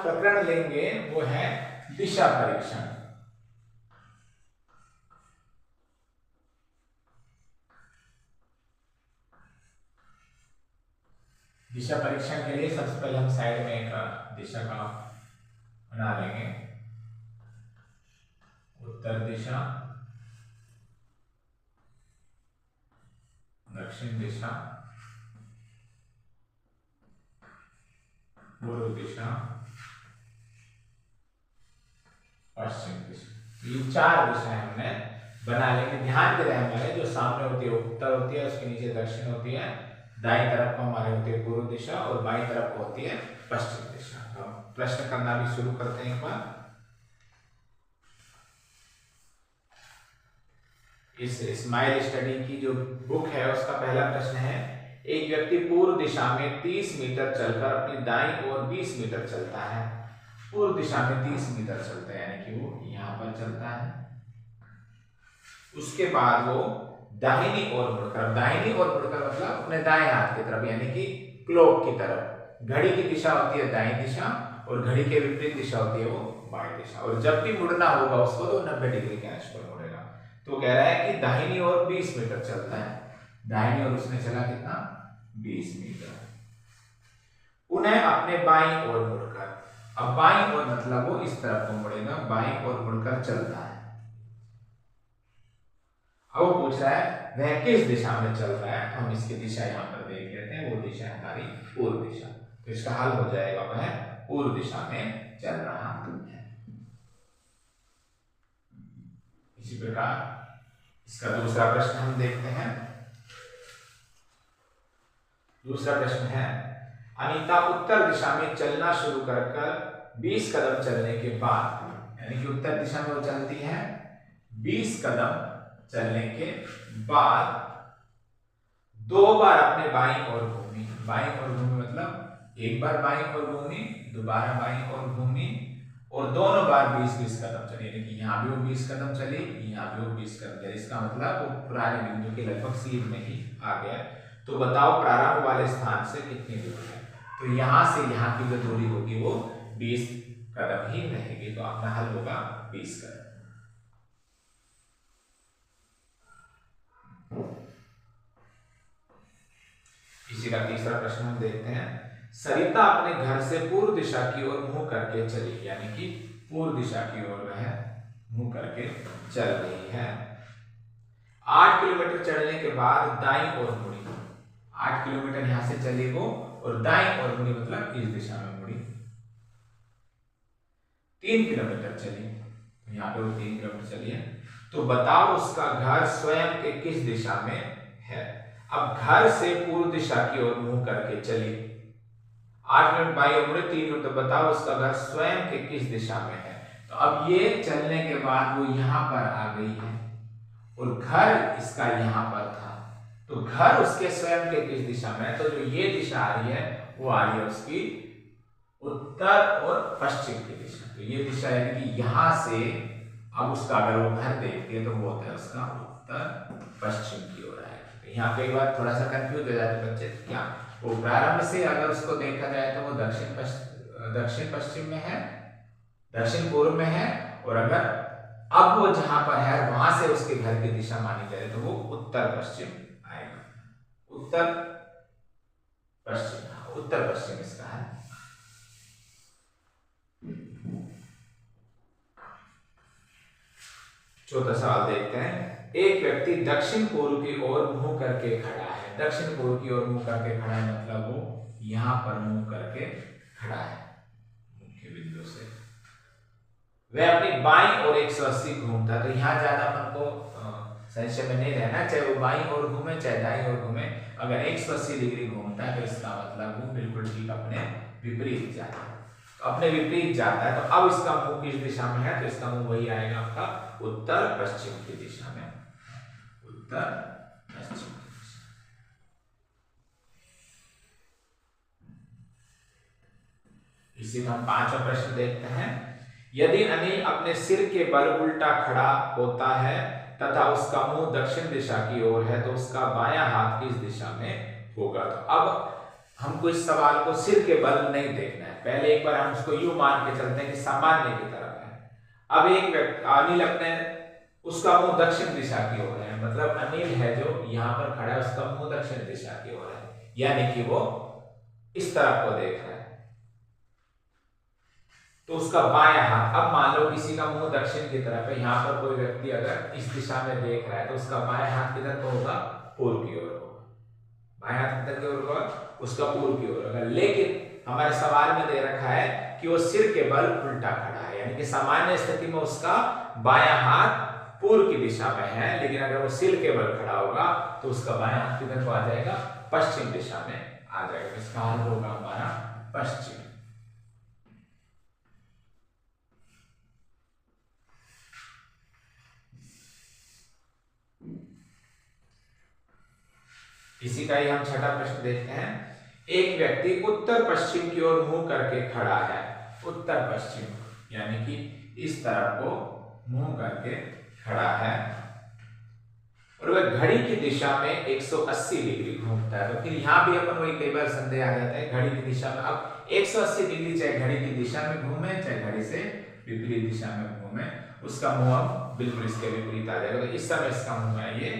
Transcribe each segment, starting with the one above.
प्रकरण लेंगे वो है दिशा परीक्षण। दिशा परीक्षण के लिए सबसे पहले हम साइड में एक दिशा का बना लेंगे, उत्तर दिशा, दक्षिण दिशा, पूर्व दिशा, पश्चिम दिशा। ये 4 दिशाएं हमने बना लेंगे। ध्यान दे रहे हैं हमारे जो सामने होती है उत्तर होती है, उसके नीचे दक्षिण होती है, दाईं तरफ को हमारे होती है पूर्व दिशा और बाईं तरफ को होती है पश्चिम दिशा। तो प्रश्न करना भी शुरू करते हैं एक बार। इस स्माइल स्टडी की जो बुक है उसका पहला प्रश्न है, एक व्यक्ति पूर्व दिशा में 30 मीटर चलकर अपनी दाईं ओर 20 मीटर चलता है। पूर्व दिशा में 30 मीटर चलता है यानी कि वो यहां पर चलता है। उसके बाद वो दाहिनी ओर मुड़कर, दाहिनी ओर मुड़कर मतलब अपने दाएं हाथ की तरफ यानी कि क्लॉक की तरफ। घड़ी की दिशा होती है दाईं दिशा और घड़ी के विपरीत दिशा होती है वो बाईं दिशा, और जब भी मुड़ना होगा उसको तो 90 डिग्री के अंश पर मुड़ेगा। तो कह रहा है कि दाहिनी ओर 20 मीटर चलता है, दाहिनी ओर उसने चला कितना 20 मीटर। उन्हें अपने बाईं ओर मुड़कर, अब बाईं ओर मतलब वो इस तरफ को मुड़ेगा, बाईं ओर मुड़कर चलता है। अब वो पूछ रहा है वह किस दिशा में चल रहा है। हम इसकी दिशा यहाँ पर देख लेते हैं, वो दिशा है हमारी पूर्व दिशा। तो इसका हल हो जाएगा वह पूर्व दिशा में चल रहा है। इसी प्रकार इसका दूसरा प्रश्न हम देखते हैं। दूसरा प्रश्न है, अनीता उत्तर दिशा में चलना शुरू कर 20 कदम चलने के बाद, यानी कि उत्तर दिशा में वो चलती है, 20 कदम चलने के बाद 2 बार अपने बाईं ओर घूमी। बाईं ओर घूमी मतलब एक बार बाईं ओर घूमी, दोबारा बाईं ओर घूमी और दोनों बार 20-20 कदम चली, यानी कि यहाँ भी वो 20 कदम चली, यहाँ भी वो 20 कदम चली। इसका मतलब वो पुराने बिंदु के लगभग सीध में ही आ गया। तो बताओ प्रारंभ वाले स्थान से कितनी दूर है। तो यहाँ से यहाँ की जो दूरी होगी वो 20 कदम ही रहेगी। तो अपना हल होगा 20 कदम। इसी का तीसरा प्रश्न हम देखते हैं, सरिता अपने घर से पूर्व दिशा की ओर मुंह करके चली, यानी कि पूर्व दिशा की ओर वह मुंह करके चल रही है। 8 किलोमीटर चलने के बाद दाईं ओर मुड़ी। 8 किलोमीटर यहां से चली वो और दाईं ओर मुड़ी मतलब इस दिशा में मुड़ी। 3 किलोमीटर चली, यहाँ पे वो 3 किलोमीटर चली है। तो बताओ उसका घर स्वयं के किस दिशा में है। अब घर से पूर्व दिशा की ओर मुंह करके चली, 8 मिनट बाईं ओर मुड़े, 3 मिनट। तो बताओ उसका घर स्वयं के किस दिशा में है। तो अब ये चलने के बाद वो यहाँ पर आ गई है और घर इसका यहाँ पर था। तो घर उसके स्वयं के किस दिशा में है। तो जो ये दिशा आ रही है वो आ रही है उसकी उत्तर और पश्चिम की दिशा। तो ये दिशा यानी कि यहाँ से अब उसका अगर वो घर देखती है तो वो होता है उसका उत्तर पश्चिम की ओर आएगा। तो यहाँ कई बार थोड़ा सा कंफ्यूज हो जाते बच्चे, क्या वो प्रारंभ से अगर उसको देखा जाए तो वो दक्षिण पश्चिम में है, दक्षिण पूर्व में है, और अगर अब वो जहां पर है वहां से उसके घर की दिशा मानी जाए तो वो उत्तर पश्चिम आएगा। उत्तर पश्चिम इसका है। चौथा सवाल देखते हैं, एक व्यक्ति दक्षिण पूर्व की ओर मुंह करके खड़ा है। दक्षिण पूर्व की ओर मुंह करके खड़ा है मतलब वो यहां पर मुंह करके खड़ा है मुख्य बिंदु से। वह अपनी बाईं ओर 180 घूमता। तो यहाँ ज्यादा अपन को संशय में नहीं रहना, चाहे वो बाईं ओर घूमे चाहे दाईं ओर घूमे, अगर 180 डिग्री घूमता है तो इसका मतलब वो बिल्कुल ठीक अपने विपरीत जाता है। तो अपने विपरीत जाता है तो अब इसका मुंह किस दिशा में है। तो इसका मुंह वही आएगा आपका उत्तर पश्चिम की दिशा में, उत्तर पश्चिम की दिशा। इसी में हम 5वां प्रश्न देखते हैं, यदि अनिल अपने सिर के बल उल्टा खड़ा होता है तथा उसका मुंह दक्षिण दिशा की ओर है तो उसका बायां हाथ किस दिशा में होगा। तो अब हमको इस सवाल को सिर के बल नहीं देखना है। पहले एक बार हम उसको यूं मान के चलते हैं कि सामान्य की तरफ है। अब एक व्यक्ति अनिल अपने उसका मुंह दक्षिण दिशा की ओर है, मतलब अनिल है जो यहाँ पर खड़ा है उसका मुंह दक्षिण दिशा की ओर है, यानी कि वो इस तरफ को देख रहा है। तो उसका बायां हाथ, अब मान लो किसी का मुंह दक्षिण की तरफ है, यहाँ पर कोई व्यक्ति अगर इस दिशा में देख रहा है तो उसका बायां हाथ किधर को होगा? पूर्व की ओर होगा। बायां हाथ किधर की ओर होगा? उसका पूर्व की ओर होगा। लेकिन हमारे सवाल में दे रखा है कि वो सिर के बल उल्टा खड़ा है, यानी कि सामान्य स्थिति में उसका बायां हाथ पूर्व की दिशा में है, लेकिन अगर वो सिर के बल खड़ा होगा तो उसका बायां हाथ किधर को आ जाएगा? पश्चिम दिशा में आ जाएगा। इसका हल होगा हमारा पश्चिम। इसी का ही हम छठा प्रश्न देखते हैं। एक व्यक्ति उत्तर पश्चिम की ओर मुंह करके खड़ा है, उत्तर पश्चिम यानी कि इस तरफ को मुंह करके खड़ा है, और वह घड़ी की दिशा में 180 डिग्री घूमता है। तो फिर यहाँ भी अपन वही कई बार संदेह आ जाता है घड़ी की दिशा में। अब 180 डिग्री चाहे घड़ी की दिशा में घूमे चाहे घड़ी से विपरीत दिशा में घूमे, उसका मुंह अब बिल्कुल इसके विपरीत आ जाएगा। तो इस समय इसका मुंह है ये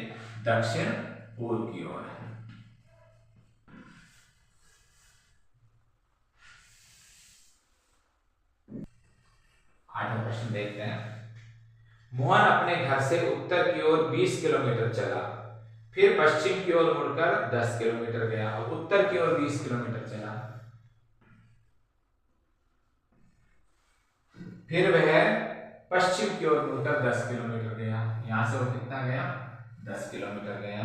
दक्षिण पूर्व की ओर है। आठवां प्रश्न देखते हैं। मोहन अपने घर से उत्तर की ओर 20 किलोमीटर चला, फिर पश्चिम की ओर मुड़कर 10 किलोमीटर गया। अब उत्तर की ओर 20 किलोमीटर चला, फिर वह पश्चिम की ओर मुड़कर 10 किलोमीटर गया। यहां से वो कितना गया? 10 किलोमीटर गया।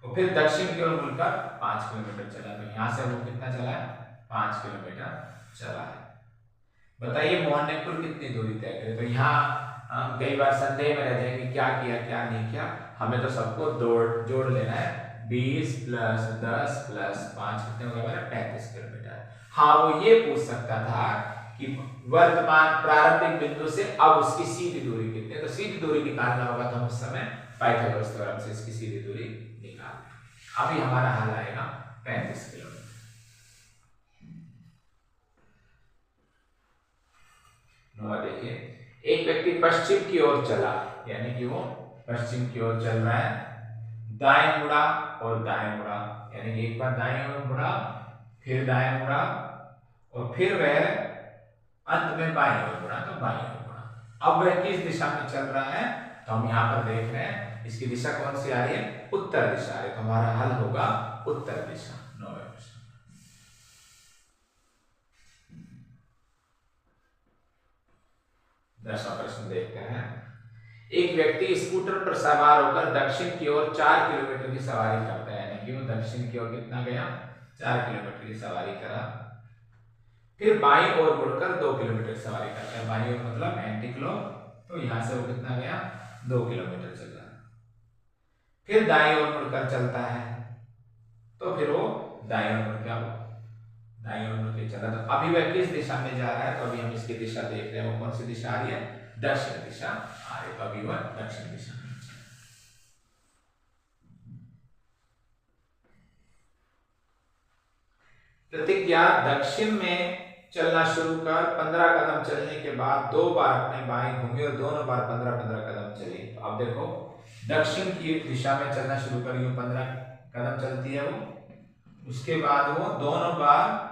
और फिर दक्षिण की ओर मुड़कर 5 किलोमीटर चला। तो यहां से वो कितना चला है? 5 किलोमीटर चला है। बताइए मोहन ने कुल कितनी दूरी तय करी? तो यहाँ हम कई बार संदेह में रह जाएंगे क्या किया क्या नहीं किया। हमें तो सबको जोड़ लेना है। 20 प्लस 10 प्लस 5 कितने हो गए हमारे? 35 किलोमीटर। हाँ, वो ये पूछ सकता था कि वर्तमान प्रारंभिक बिंदु से अब उसकी सीधी दूरी कितनी है। तो सीधी दूरी निकालना होगा तो हम उस समय पाइथागोरस थ्योरम से इसकी सीधी दूरी निकाल। अभी हमारा हल आएगा 35 किलोमीटर। देखिए, एक व्यक्ति पश्चिम की ओर चला, यानी कि वो पश्चिम की ओर चल रहा है, दाएं मुड़ा और दाएं मुड़ा, यानी कि एक बार दाएं ओर मुड़ा, फिर दाएं मुड़ा, और फिर वह अंत में बाएं ओर मुड़ा, तो बाएं ओर मुड़ा। अब वह किस दिशा में चल रहा है? तो हम यहाँ पर देख रहे हैं इसकी दिशा कौन सी आ रही है? उत्तर दिशा आ रही है। तो हमारा हल होगा उत्तर दिशा। 9वां प्रश्न। 10वां प्रश्न देखते हैं। एक व्यक्ति स्कूटर पर सवार होकर दक्षिण की ओर 4 किलोमीटर की सवारी करता है, यानी कि वो दक्षिण की ओर कितना गया? 4 किलोमीटर की सवारी करा, फिर बाईं ओर मुड़कर 2 किलोमीटर सवारी करता है। बाईं ओर मतलब एंटी क्लॉक, तो यहां से वो कितना गया? 2 किलोमीटर चला। फिर दाईं ओर मुड़कर चलता है, तो फिर वो दाईं ओर मुड़ के चला। तो अभी वह किस दिशा में जा रहा है? तो अभी हम इसकी दिशा देख रहे हैं, वो कौन सी दिशा आ रही है? दक्षिण दिशा आ रही है। तो अभी वह दक्षिण दिशा में चला। प्रतिज्ञा दक्षिण में चलना शुरू कर 15 कदम चलने के बाद 2 बार अपने बाएं घूमी और दोनों बार 15-15 कदम चली। तो अब देखो, दक्षिण की दिशा में चलना शुरू कर, यूं 15 कदम चलती है वो, उसके बाद वो दोनों बार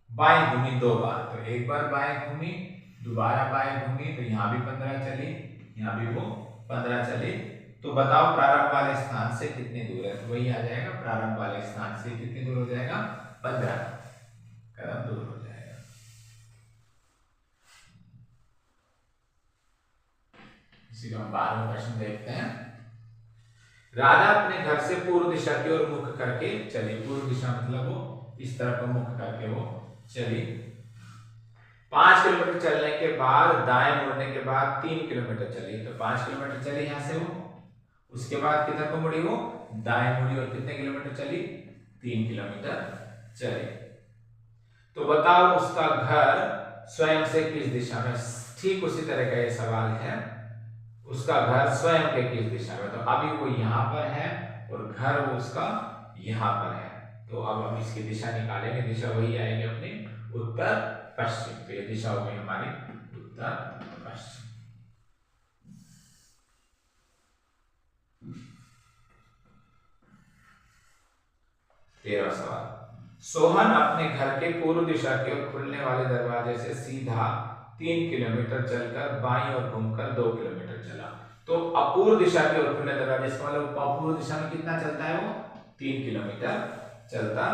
बाएं घूमी 2 बार। तो एक बार बाएं घूमी, दोबारा बाएं घूमी, तो यहाँ भी 15 चली, यहाँ भी वो 15 चली। तो बताओ प्रारंभ वाले स्थान से कितनी दूर है? तो वही आ जाएगा, प्रारंभ वाले स्थान से कितनी दूर हो जाएगा? 15 कदम दूर हो जाएगा। इसी को हम 12वां प्रश्न देखते हैं। राधा अपने घर से पूर्व दिशा की ओर मुख करके चली। पूर्व दिशा मतलब वो इस तरफ को मुख करके वो चली। 5 किलोमीटर चलने के बाद दाएं मुड़ने के बाद 3 किलोमीटर चली। तो 5 किलोमीटर चली यहां से वो, उसके बाद किधर को मुड़ी? वो दाएं मुड़ी और कितने किलोमीटर चली? 3 किलोमीटर चली। तो बताओ उसका घर स्वयं से किस दिशा में? ठीक उसी तरह का ये सवाल है, उसका घर स्वयं के किस दिशा में? तो अभी वो यहां पर है और घर वो उसका यहां पर है। तो अब हम इसकी दिशा निकालेंगे, दिशा वही आएगी अपनी उत्तर पश्चिम। तो ये दिशा हो गई हमारी उत्तर पश्चिम। 13वां सवाल, सोहन अपने घर के पूर्व दिशा की ओर खुलने वाले दरवाजे से सीधा 3 किलोमीटर चलकर बाईं ओर घूमकर 2 किलोमीटर चला। तो अपूर्व दिशा की ओर खुलने दरवाजे से मतलब अपूर्व दिशा में कितना चलता है वो 3 किलोमीटर चलता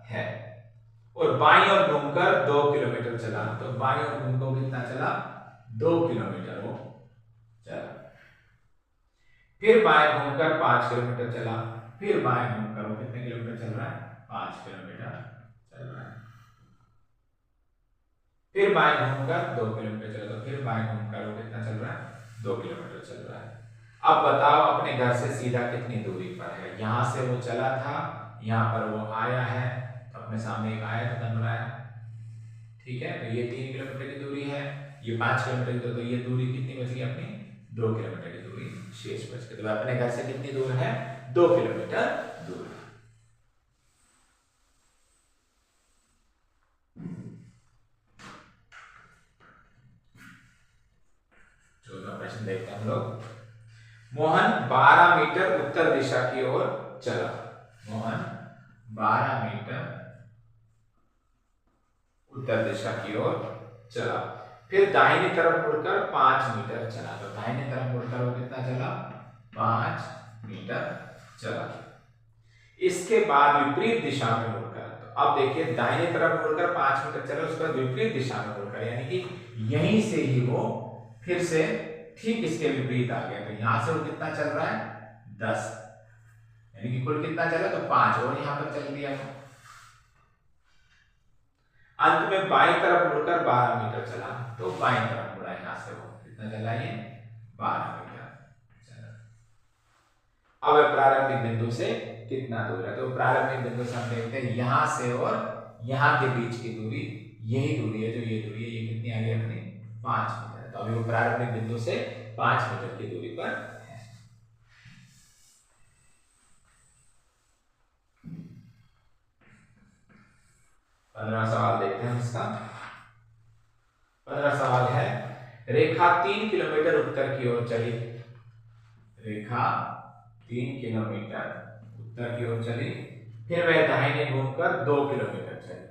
है, और बाईं ओर घूमकर 2 किलोमीटर चला। तो बाईं ओर घूमकर कितना चला 2 किलोमीटर वो चला। फिर बाएं घूमकर 5 किलोमीटर चला, फिर बाएं घूमकर वो कितने किलोमीटर चल रहा है 5 किलोमीटर चल रहा है। फिर बाएं घूमकर 2 किलोमीटर चला, तो फिर बाएं घूमकर वो कितना चल रहा है 2 किलोमीटर चल रहा है। अब बताओ अपने घर से सीधा कितनी दूरी पर है। यहां से वो चला था, यहां पर वो आया है, तो अपने सामने एक आयत बन रहा है, ठीक है। तो ये 3 किलोमीटर की दूरी है, ये 5 किलोमीटर की, तो ये दूरी कितनी बच गई अपनी 2 किलोमीटर की दूरी शेष बच गई। तो अपने घर से कितनी दूर है 2 किलोमीटर दूर। 14वां प्रश्न देखते हैं हम लोग। मोहन 12 मीटर उत्तर दिशा की ओर चला। मोहन 12 मीटर उत्तर दिशा की ओर चला, फिर दाहिनी तरफ मुड़कर 5 मीटर चला। तो दाहिनी तरफ मुड़कर वो कितना चला 5 मीटर चला। इसके बाद विपरीत दिशा में मुड़कर, तो अब देखिए दाहिनी तरफ मुड़कर 5 मीटर चला, उसके बाद विपरीत दिशा में मुड़कर, यानी कि यहीं से ही वो फिर से ठीक इसके विपरीत आ गया। तो यहां से वो कितना चल रहा है 10, यानी कि कुल कितना चला तो 5, और यहां पर चल दिया। अंत में बाईं तरफ मुड़कर 12 मीटर चला, तो बाईं तरफ मुड़ा, यहां से वो कितना चला ये 12 मीटर चला। अब प्रारंभिक बिंदु से कितना दूर है, तो प्रारंभिक बिंदु से हम देखते हैं यहां से और यहां के बीच की दूरी, यही दूरी है जो ये दूरी है, ये कितनी आ गई अपनी 5 मीटर। तो अभी वो प्रारंभिक बिंदु से 5 मीटर की दूरी पर है। 15वां सवाल देखते हैं इसका। 15वां सवाल है, रेखा 3 किलोमीटर उत्तर की ओर चली। रेखा 3 किलोमीटर उत्तर की ओर चली, फिर वह दाहिने घूमकर 2 किलोमीटर चली।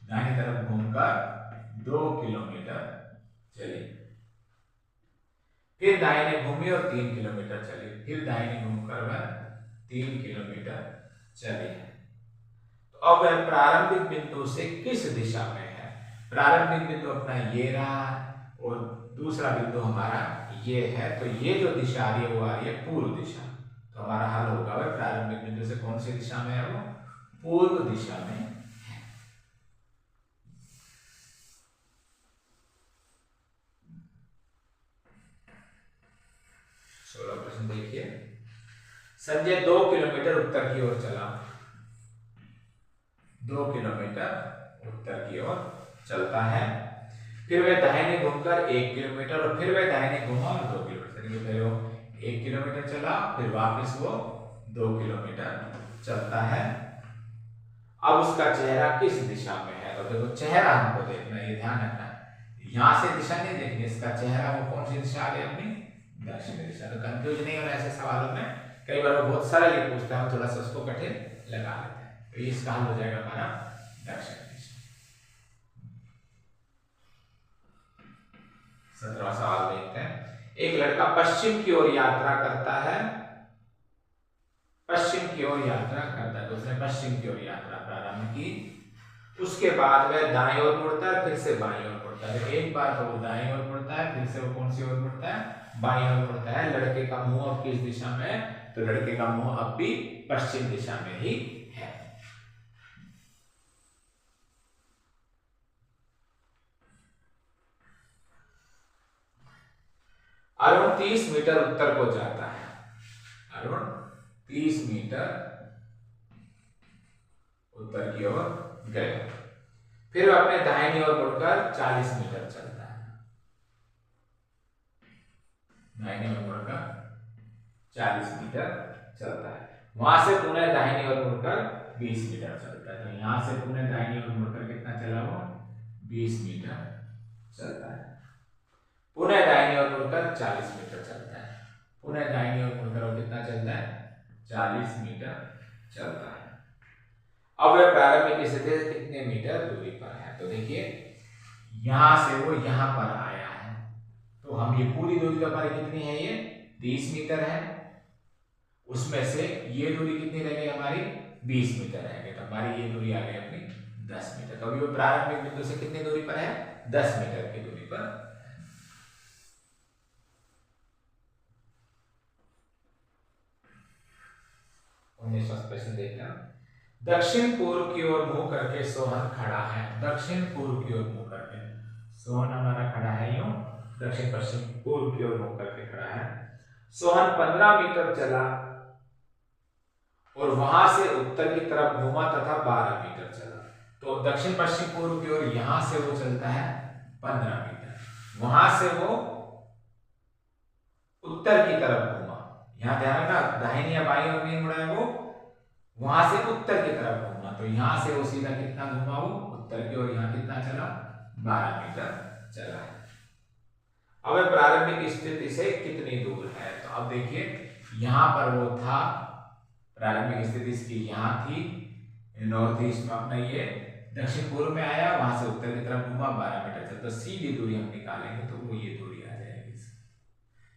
दाहिनी तरफ घूमकर 2 किलोमीटर चली, फिर दाहिने घूमी और 3 किलोमीटर चली, फिर दाहिने घूमकर वह 3 किलोमीटर चली। तो अब वह प्रारंभिक बिंदु से किस दिशा में है। प्रारंभिक बिंदु अपना ये रहा और दूसरा बिंदु हमारा ये है, तो ये जो दिशा आ रही है वो आ रही है पूर्व दिशा। तो हमारा हल होगा वह प्रारंभिक बिंदु से कौन सी दिशा में है वो पूर्व दिशा में है। 16वां प्रश्न देखिए। संजय 2 किलोमीटर उत्तर की ओर चला। 2 किलोमीटर उत्तर की ओर चलता है, फिर वह दाहिने घूमकर 1 किलोमीटर, और फिर वह दाहिने घूमा और 2 किलोमीटर। फिर वो 1 किलोमीटर चला, फिर वापस वो 2 किलोमीटर चलता है। अब उसका चेहरा किस दिशा में है, तो देखो चेहरा हमको देखना, ये ध्यान रखना है, यहां से दिशा नहीं देखनी, इसका चेहरा वो कौन सी दिशा आ गई अपनी दक्षिण दिशा। तो कंफ्यूज नहीं होना ऐसे सवालों में, कई बार वो बहुत सरल ही पूछता है, थोड़ा सा उसको कठिन लगा लेते हैं। तो इसका हल हो जाएगा हमारा दक्षिण दिशा। 17वां सवाल देखते हैं। एक लड़का पश्चिम की ओर यात्रा करता है, पश्चिम की ओर यात्रा करता है, तो उसने पश्चिम की ओर यात्रा प्रारंभ की। उसके बाद वह दाएं ओर मुड़ता है, फिर से बाईं ओर मुड़ता है। एक बार तो वो दाएं ओर मुड़ता है, फिर से वो कौन सी ओर मुड़ता है बाईं ओर मुड़ता है। लड़के का मुंह अब किस दिशा में है, तो लड़के का मुंह अब भी पश्चिम दिशा में ही है। अरुण 30 मीटर उत्तर को जाता है। अरुण 30 मीटर उत्तर की ओर गया, फिर वह अपने दाहिनी ओर मुड़कर 40 मीटर चलता है। दाहिनी ओर मुड़कर 40 मीटर चलता है, वहां से पुनः दाहिनी ओर मुड़कर 20 मीटर चलता है। तो यहाँ से पुनः दाहिनी ओर मुड़कर कितना चला वो 20 मीटर चलता है। पुनः दाहिनी ओर मुड़कर 40 मीटर चलता है। पुनः दाहिनी ओर मुड़कर वो कितना चलता है 40 मीटर चलता है। अब वह प्रारंभिक स्थिति से कितने मीटर दूरी पर है? तो देखिए यहां से वो यहां पर आया है, तो हम ये पूरी दूरी तो हमारी कितनी है, ये 30 मीटर है। उसमें से ये दूरी कितनी रह गई हमारी 20 मीटर रह गई, तो हमारी ये दूरी आ गई अपनी 10 मीटर। तो अभी वो प्रारंभिक बिंदु से कितनी दूरी पर है 10 मीटर की दूरी पर। 19वां प्रश्न देखना। दक्षिण पूर्व की ओर मुंह करके सोहन खड़ा है। दक्षिण पूर्व की ओर मुंह करके सोहन हमारा खड़ा है, यूं दक्षिण पश्चिम पूर्व की ओर मुंह करके खड़ा है। सोहन 15 मीटर चला और वहां से उत्तर की तरफ घूमा तथा 12 मीटर चला। तो दक्षिण पश्चिम पूर्व की ओर यहां से वो चलता है 15 मीटर, वहां से वो उत्तर की तरफ घूमा। यहां ध्यान रखना दाहिनी या बाईं ओर नहीं मुड़ा है वो, वहां से उत्तर की तरफ घूमा। तो यहां से वो सीधा कितना घूमा वो उत्तर की ओर, यहां कितना चला 12 मीटर चला है। अब प्रारंभिक स्थिति से कितनी दूर है? तो अब देखिए यहां पर वो था, प्रारंभिक स्थिति इसकी यहां थी नॉर्थ ईस्ट में, अपना ये दक्षिण पूर्व में आया, वहां से उत्तर की तरफ घूमा 12 मीटर चला। तो सीधी दूरी हम निकालेंगे तो वो ये दूरी आ जाएगी।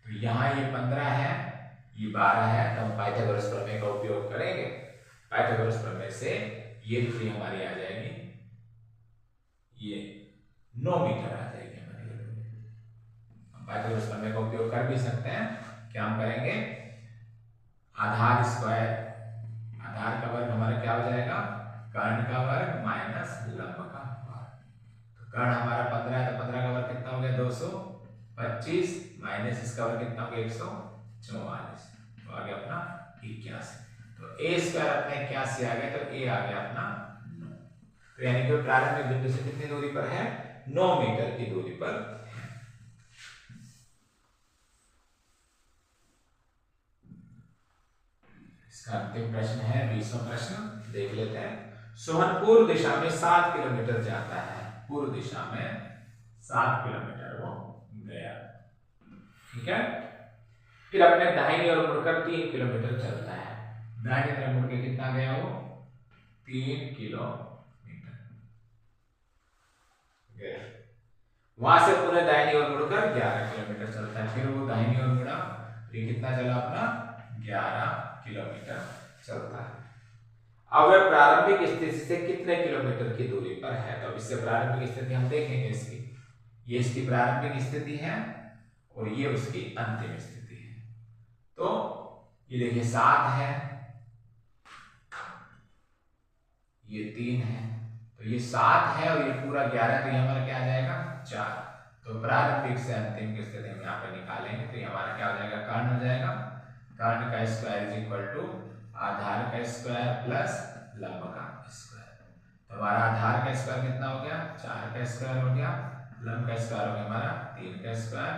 तो यहाँ ये 15 है, ये 12 है, तो हम पाइथागोरस प्रमेय का उपयोग करेंगे। पाइथागोरस प्रमेय से ये दूरी हमारी आ जाएगी, ये 9 मीटर आ जाएगी हमारी दूरी। हम पाइथागोरस प्रमेय का उपयोग कर भी सकते हैं। क्या हम करेंगे, आधार स्क्वायर, आधार का वर्ग हमारा क्या हो जाएगा कर्ण का वर्ग माइनस लंब का वर्ग। तो कर्ण हमारा 15 है, तो 15 का वर्ग कितना हो गया 225 माइनस इसका वर्ग कितना हो गया 144, तो आ गया अपना 81। तो ए स्क्वायर अपना 81 आ गया, तो ए आ गया अपना 9। तो यानी कि प्रारंभिक बिंदु से कितनी दूरी पर है 9 मीटर की दूरी पर है। इसका अंतिम प्रश्न है 20वां प्रश्न, देख लेते हैं। सोहन पूर्व दिशा में 7 किलोमीटर जाता है। पूर्व दिशा में 7 किलोमीटर वो गया, ठीक है। फिर अपने दाहिनी ओर मुड़कर 3 किलोमीटर चलता है। दाहिनी तरफ मुड़ के कितना गया वो 3 किलोमीटर गया। वहां से पुनः दाहिनी ओर मुड़कर 11 किलोमीटर चलता है। फिर वो दाहिनी ओर मुड़ा, ये कितना चला अपना 11 किलोमीटर चलता है। अब वह प्रारंभिक स्थिति से कितने किलोमीटर की दूरी पर है? तो अब इससे प्रारंभिक स्थिति हम देखेंगे इसकी, ये इसकी प्रारंभिक स्थिति है और ये उसकी अंतिम स्थिति है। तो ये देखिए 7 है, ये 3 है, तो ये 7 है और ये पूरा 11, तो ये हमारा क्या आ जाएगा 4। तो प्रारंभिक से अंतिम की स्थिति हम यहाँ पे निकालेंगे, तो ये हमारा क्या हो जाएगा कर्ण हो जाएगा। कर्ण का स्क्वायर इज इक्वल टू आधार का स्क्वायर प्लस लंब का स्क्वायर। तो हमारा आधार का स्क्वायर कितना हो गया 4 का स्क्वायर हो गया, लंब का स्क्वायर हो गया हमारा 3 का स्क्वायर,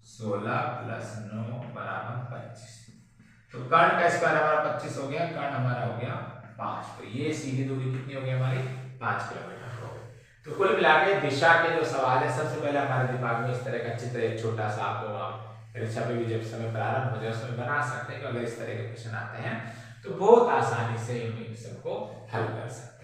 16 प्लस 9 बराबर 25। तो कर्ण का स्क्वायर हमारा 25 हो गया, कर्ण हमारा हो गया 5। तो ये सीधी दूरी कितनी हो गई हमारी 5 किलोमीटर हो गई। तो कुल मिला के दिशा के जो सवाल है, सबसे पहले हमारे दिमाग में इस तरह का चित्र एक छोटा सा आपको परीक्षा में भी जब समय प्रारंभ हो जाए उसमें बना सकते हैं कि अगर इस तरह के क्वेश्चन आते हैं तो बहुत आसानी से इन सबको हल कर सकते हैं।